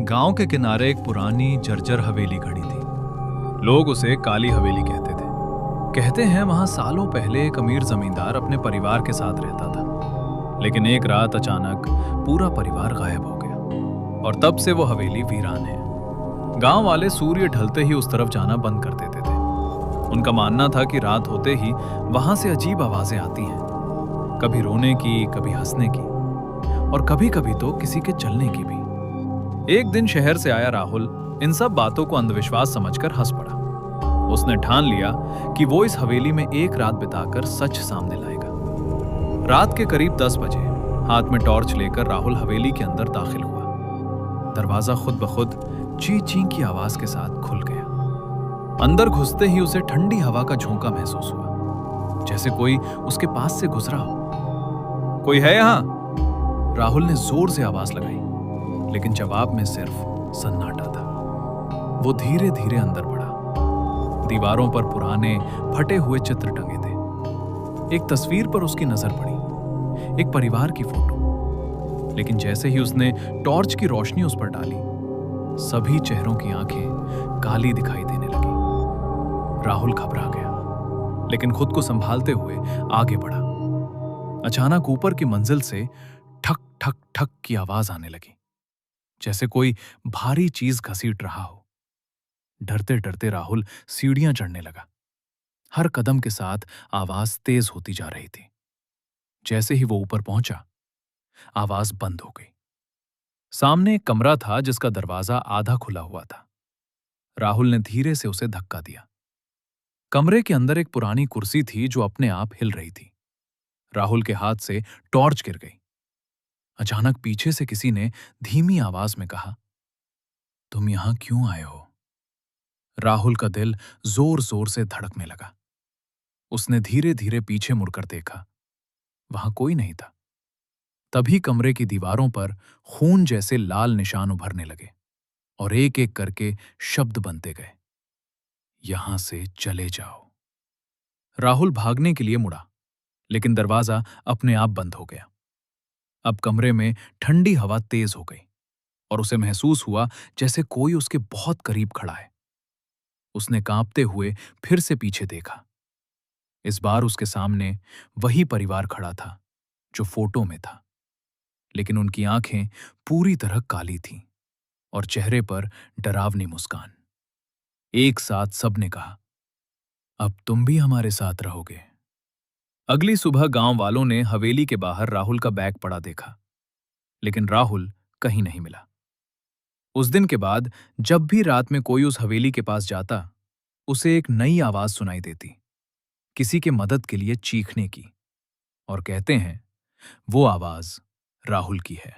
गांव के किनारे एक पुरानी जर्जर हवेली खड़ी थी। लोग उसे काली हवेली कहते थे। कहते हैं वहां सालों पहले एक अमीर जमींदार अपने परिवार के साथ रहता था। लेकिन एक रात अचानक पूरा परिवार गायब हो गया और तब से वो हवेली वीरान है। गांव वाले सूर्य ढलते ही उस तरफ जाना बंद कर देते थे। उनका मानना था कि रात होते ही वहां से अजीब आवाजें आती हैं, कभी रोने की, कभी हंसने की और कभी कभी तो किसी के चलने की भी। एक दिन शहर से आया राहुल इन सब बातों को अंधविश्वास समझकर हंस पड़ा। उसने ठान लिया कि वो इस हवेली में एक रात बिताकर सच सामने लाएगा। रात के करीब 10 बजे हाथ में टॉर्च लेकर राहुल हवेली के अंदर दाखिल हुआ। दरवाजा खुद ब खुद ची ची की आवाज के साथ खुल गया। अंदर घुसते ही उसे ठंडी हवा का झोंका महसूस हुआ, जैसे कोई उसके पास से गुजरा हो। कोई है यहां? राहुल ने जोर से आवाज लगाई, लेकिन जवाब में सिर्फ सन्नाटा था। वो धीरे धीरे अंदर बढ़ा। दीवारों पर पुराने फटे हुए चित्र टंगे थे। एक तस्वीर पर उसकी नजर पड़ी, एक परिवार की फोटो। लेकिन जैसे ही उसने टॉर्च की रोशनी उस पर डाली, सभी चेहरों की आंखें काली दिखाई देने लगी। राहुल घबरा गया, लेकिन खुद को संभालते हुए आगे बढ़ा। अचानक ऊपर की मंजिल से ठक ठक ठक की आवाज आने लगी, जैसे कोई भारी चीज घसीट रहा हो। डरते डरते राहुल सीढ़ियां चढ़ने लगा। हर कदम के साथ आवाज तेज होती जा रही थी। जैसे ही वो ऊपर पहुंचा, आवाज बंद हो गई। सामने एक कमरा था जिसका दरवाजा आधा खुला हुआ था। राहुल ने धीरे से उसे धक्का दिया। कमरे के अंदर एक पुरानी कुर्सी थी जो अपने आप हिल रही थी। राहुल के हाथ से टॉर्च गिर गई। अचानक पीछे से किसी ने धीमी आवाज में कहा, तुम यहां क्यों आए हो? राहुल का दिल जोर जोर से धड़कने लगा। उसने धीरे धीरे पीछे मुड़कर देखा। वहां कोई नहीं था। तभी कमरे की दीवारों पर खून जैसे लाल निशान उभरने लगे और एक एक करके शब्द बनते गए, यहां से चले जाओ। राहुल भागने के लिए मुड़ा, लेकिन दरवाजा अपने आप बंद हो गया। अब कमरे में ठंडी हवा तेज हो गई और उसे महसूस हुआ जैसे कोई उसके बहुत करीब खड़ा है। उसने कांपते हुए फिर से पीछे देखा। इस बार उसके सामने वही परिवार खड़ा था जो फोटो में था, लेकिन उनकी आंखें पूरी तरह काली थीं और चेहरे पर डरावनी मुस्कान। एक साथ सबने कहा, अब तुम भी हमारे साथ रहोगे। अगली सुबह गांव वालों ने हवेली के बाहर राहुल का बैग पड़ा देखा, लेकिन राहुल कहीं नहीं मिला। उस दिन के बाद जब भी रात में कोई उस हवेली के पास जाता, उसे एक नई आवाज सुनाई देती, किसी के मदद के लिए चीखने की। और कहते हैं वो आवाज राहुल की है।